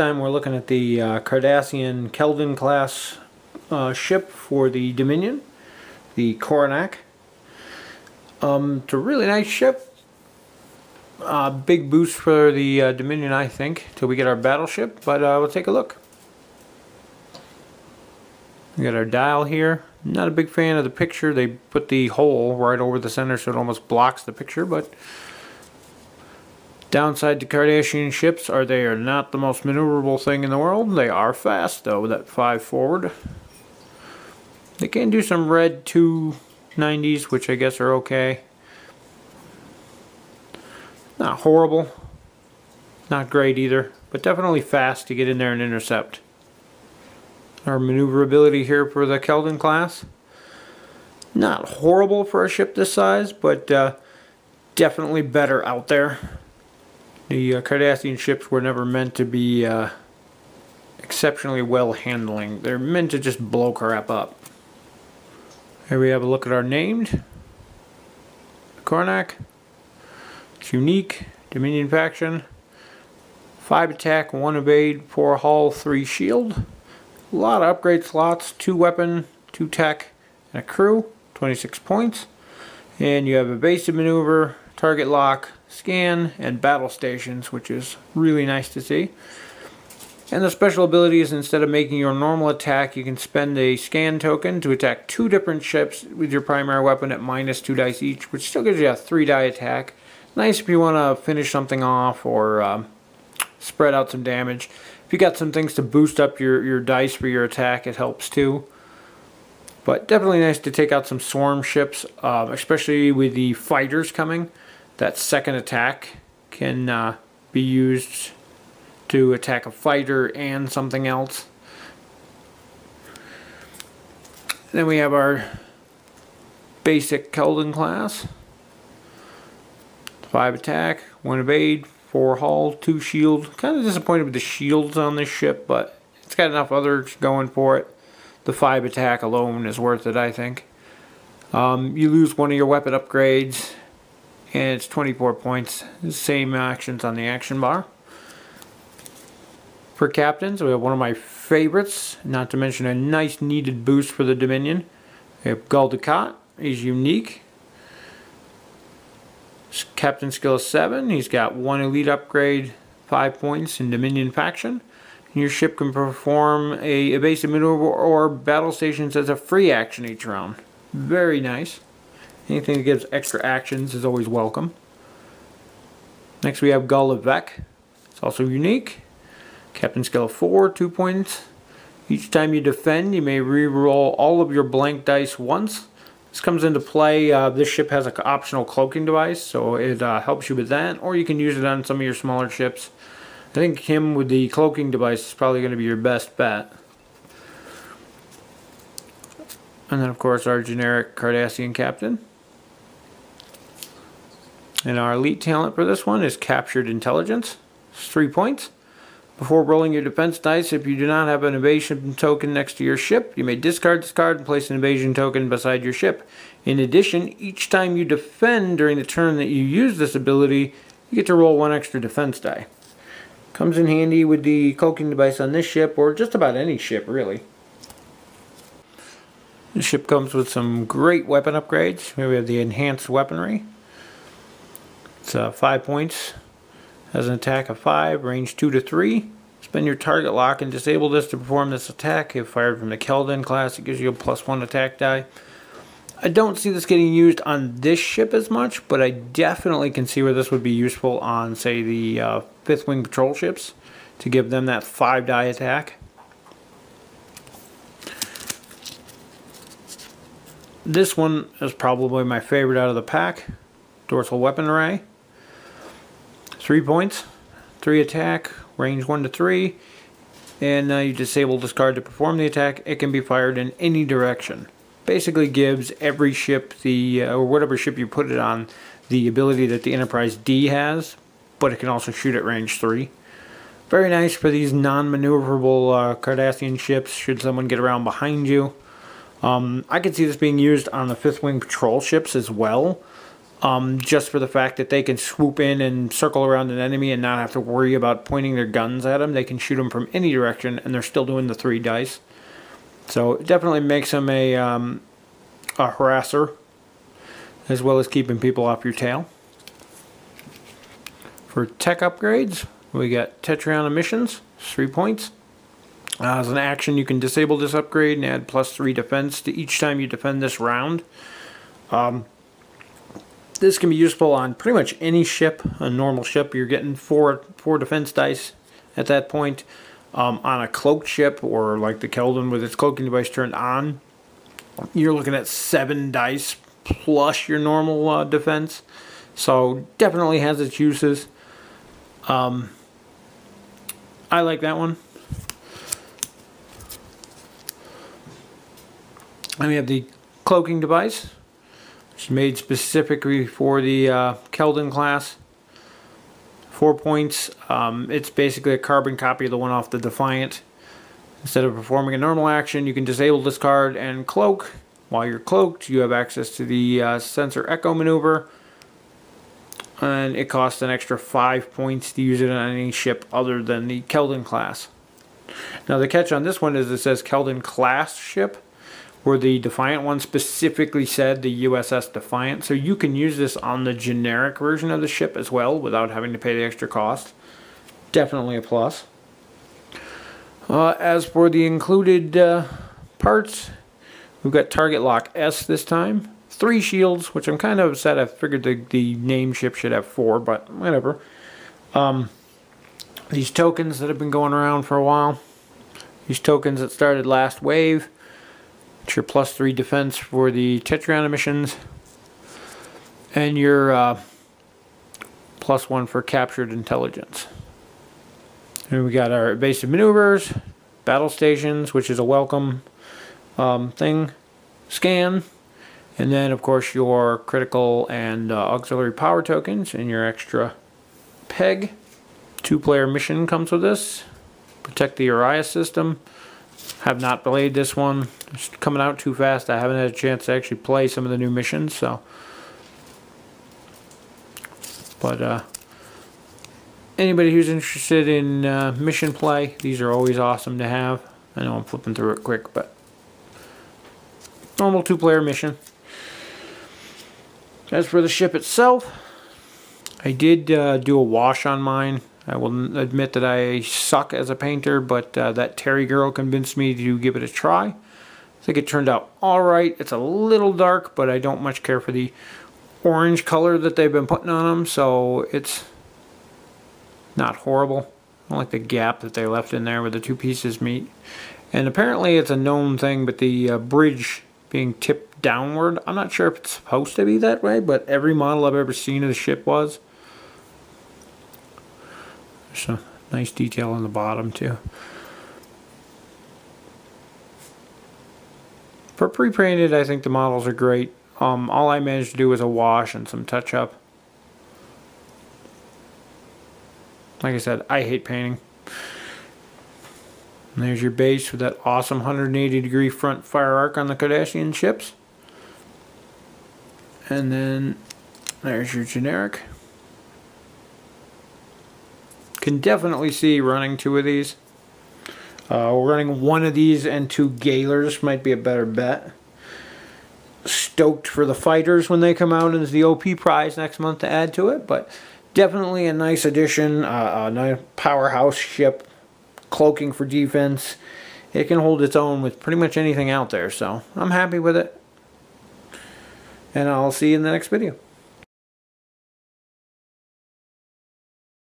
time we're looking at the Cardassian Keldon Class ship for the Dominion, the Koranak. It's a really nice ship. Big boost for the Dominion, I think, till we get our battleship, but we'll take a look. We got our dial here. Not a big fan of the picture. They put the hole right over the center so it almost blocks the picture, but downside to Cardassian ships are they are not the most maneuverable thing in the world. They are fast though, with that 5 forward. They can do some red 290s, which I guess are okay. Not horrible. Not great either, but definitely fast to get in there and intercept. Our maneuverability here for the Keldon class. Not horrible for a ship this size, but definitely better out there. The Cardassian ships were never meant to be exceptionally well handling. They're meant to just blow crap up. Here we have a look at our named Koranak. It's unique, Dominion faction. 5 attack, 1 evade, 4 hull, 3 shield. A lot of upgrade slots, 2 weapon, 2 tech, and a crew, 26 points. And you have evasive maneuver, target lock, scan, and battle stations, which is really nice to see. And the special ability is instead of making your normal attack, you can spend a scan token to attack 2 different ships with your primary weapon at -2 dice each, which still gives you a 3 die attack. Nice if you want to finish something off or spread out some damage. If you got some things to boost up your dice for your attack, it helps too. But definitely nice to take out some swarm ships, especially with the fighters coming. That second attack can be used to attack a fighter and something else. Then we have our basic Keldon class. 5 attack, 1 evade, 4 hull, 2 shield. Kind of disappointed with the shields on this ship, but it's got enough others going for it. The 5 attack alone is worth it, I think. You lose one of your weapon upgrades, and it's 24 points. Same actions on the action bar. For captains, we have one of my favorites, not to mention a nice needed boost for the Dominion. We have Golub Back. He's unique. Captain skill is 7. He's got 1 elite upgrade, 5 points in Dominion faction. Your ship can perform a evasive maneuver or battle stations as a free action each round. Very nice. Anything that gives extra actions is always welcome. Next we have Golub Back. It's also unique. Captain skill 4, 2 points. Each time you defend, you may re-roll all of your blank dice once. This comes into play, this ship has an optional cloaking device, so it helps you with that, or you can use it on some of your smaller ships. I think him with the cloaking device is probably going to be your best bet. And then of course our generic Cardassian captain. And our elite talent for this one is Captured Intelligence. It's 3 points. Before rolling your defense dice, if you do not have an evasion token next to your ship, you may discard this card and place an evasion token beside your ship. In addition, each time you defend during the turn that you use this ability, you get to roll 1 extra defense die. Comes in handy with the cloaking device on this ship, or just about any ship, really. This ship comes with some great weapon upgrades. Here we have the enhanced weaponry. It's 5 points. Has an attack of 5, range 2 to 3. Spend your target lock and disable this to perform this attack. If fired from the Keldon class, it gives you a +1 attack die. I don't see this getting used on this ship as much, but I definitely can see where this would be useful on, say, the 5th Wing Patrol ships, to give them that 5 die attack. This one is probably my favorite out of the pack. Dorsal weapon array. 3 points, 3 attack, range 1 to 3, and you disable this card to perform the attack. It can be fired in any direction. Basically gives every ship, or whatever ship you put it on, the ability that the Enterprise D has, but it can also shoot at range 3. Very nice for these non-maneuverable Cardassian ships, should someone get around behind you. I could see this being used on the 5th Wing Patrol ships as well. just for the fact that they can swoop in and circle around an enemy and not have to worry about pointing their guns at them. They can shoot them from any direction, and they're still doing the 3 dice. So it definitely makes them a harasser, as well as keeping people off your tail. For tech upgrades, we got Tetri missions, 3 points. As an action, you can disable this upgrade and add +3 defense to each time you defend this round. This can be useful on pretty much any ship, a normal ship. You're getting 4 defense dice at that point. On a cloaked ship, or like the Keldon with its cloaking device turned on, you're looking at 7 dice plus your normal defense. So definitely has its uses. I like that one. And we have the Cloaking Device, which is made specifically for the Keldon Class. 4 points. It's basically a carbon copy of the one off the Defiant. Instead of performing a normal action, you can disable this card and cloak. While you're cloaked, you have access to the sensor echo maneuver. And it costs an extra 5 points to use it on any ship other than the Keldon Class. Now the catch on this one is it says Keldon Class ship, where the Defiant one specifically said the USS Defiant. So you can use this on the generic version of the ship as well without having to pay the extra cost. Definitely a plus. As for the included parts, we've got Target Lock S this time. 3 shields, which I'm kind of upset. I figured the name ship should have 4, but whatever. These tokens that have been going around for a while. These tokens that started last wave. It's your +3 defense for the Tetri missions, and your +1 for captured intelligence. And we got our evasive maneuvers, battle stations, which is a welcome thing, scan, and then of course your critical and auxiliary power tokens and your extra peg. 2-player mission comes with this. Protect the Uriah system. Have not played this one. It's coming out too fast. I haven't had a chance to actually play some of the new missions. So, but anybody who's interested in mission play, these are always awesome to have. I know I'm flipping through it quick, but normal 2-player mission. As for the ship itself, I did do a wash on mine. I will admit that I suck as a painter, but that Terry girl convinced me to give it a try. I think it turned out alright. It's a little dark, but I don't much care for the orange color that they've been putting on them, so it's not horrible. I don't like the gap that they left in there where the 2 pieces meet. And apparently it's a known thing, but the bridge being tipped downward, I'm not sure if it's supposed to be that way, but every model I've ever seen of the ship was. There's some nice detail on the bottom too. For pre-painted, I think the models are great. All I managed to do was a wash and some touch-up. Like I said, I hate painting. And there's your base with that awesome 180-degree front fire arc on the Cardassian ships. And then there's your generic. Can definitely see running 2 of these. We're running 1 of these and 2 Galers might be a better bet. Stoked for the fighters when they come out as the OP prize next month to add to it, but definitely a nice addition, a nice powerhouse ship, cloaking for defense. It can hold its own with pretty much anything out there, so I'm happy with it. And I'll see you in the next video.